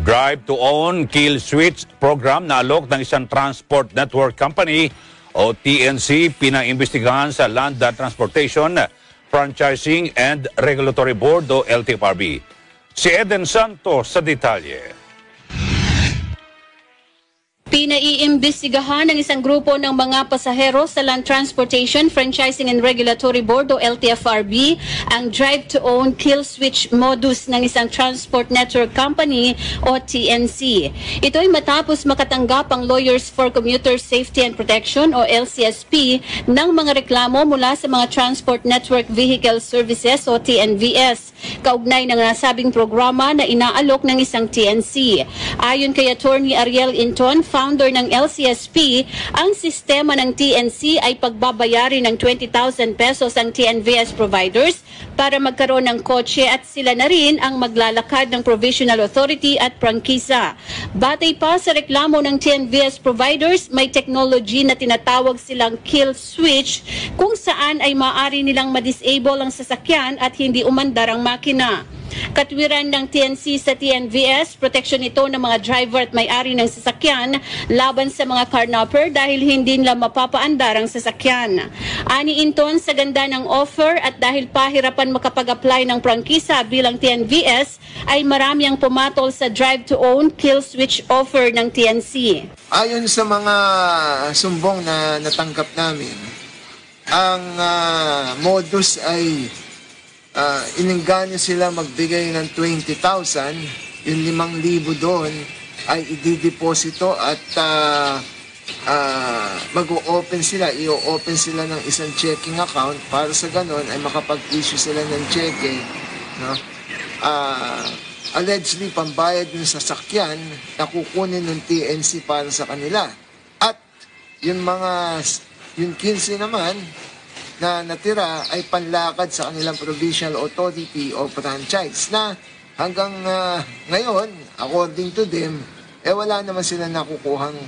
Drive to Own Kill Switch program na alok ng isang transport network company o TNC pinaimbestigahan sa Land Transportation, Franchising and Regulatory Board o LTFRB. Si Eden Santos sa detalye. Pinaiimbestigahan ng isang grupo ng mga pasahero sa Land Transportation, Franchising and Regulatory Board o LTFRB ang drive-to-own kill switch modus ng isang transport network company o TNC. Ito ay matapos makatanggap ang Lawyers for Commuter Safety and Protection o LCSP ng mga reklamo mula sa mga Transport Network Vehicle Services o TNVS kaugnay ng nasabing programa na inaalok ng isang TNC. Ayon kay Attorney Ariel Inton, founder ng LCSP, ang sistema ng TNC ay pagbabayari ng 20,000 pesos ang TNVS providers para magkaroon ng kotse at sila na rin ang maglalakad ng Provisional Authority at prangkisa. Batay pa sa reklamo ng TNVS providers, may technology na tinatawag silang kill switch kung saan ay maaari nilang ma-disable ang sasakyan at hindi umandar ang makina. Katwiran ng TNC sa TNVS, proteksyon ito ng mga driver at may-ari ng sasakyan laban sa mga carnapper dahil hindi nila mapapaandar ang sasakyan. Ani Inton, sa ganda ng offer at dahil pahirapan makapag-apply ng prangkisa bilang TNVS, ay marami ang pumatol sa drive-to-own kill switch offer ng TNC. Ayon sa mga sumbong na natanggap namin, ang modus ay inengganyo sila magbigay ng 20,000, yung 5,000 doon ay idideposito at mag-o-open sila, i-open sila ng isang checking account para sa ganon ay makapag-issue sila ng cheque, no? Allegedly pambayad ng sasakyan na kukunin ng TNC para sa kanila. At yung 15 naman na natira ay panlakad sa kanilang provincial authority o franchise na hanggang ngayon, according to them, wala naman sila nakukuhang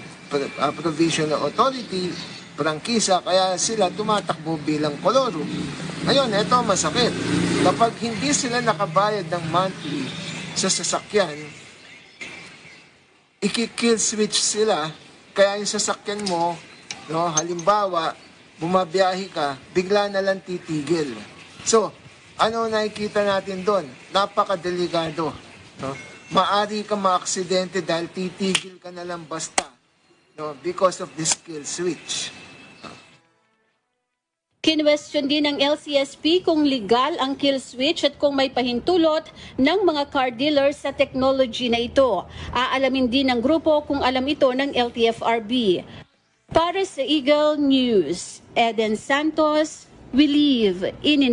provincial authority, prangkisa, kaya sila tumatakbo bilang koloro. Ngayon, ito masakit. Kapag hindi sila nakabayad ng monthly sa sasakyan, iki-kill switch sila, kaya yung sasakyan mo, no, halimbawa, bumabiyahe ka, bigla na lang titigil. So, ano nakikita natin doon? Napakadelikado. No? Maari ka maaksidente dahil titigil ka na lang basta, no? Because of this kill switch. Kinwestiyon din ng LCSP kung legal ang kill switch at kung may pahintulot ng mga car dealers sa technology na ito. Aalamin din ng grupo kung alam ito ng LTFRB. Para sa Eagle News, Eden Santos, we live in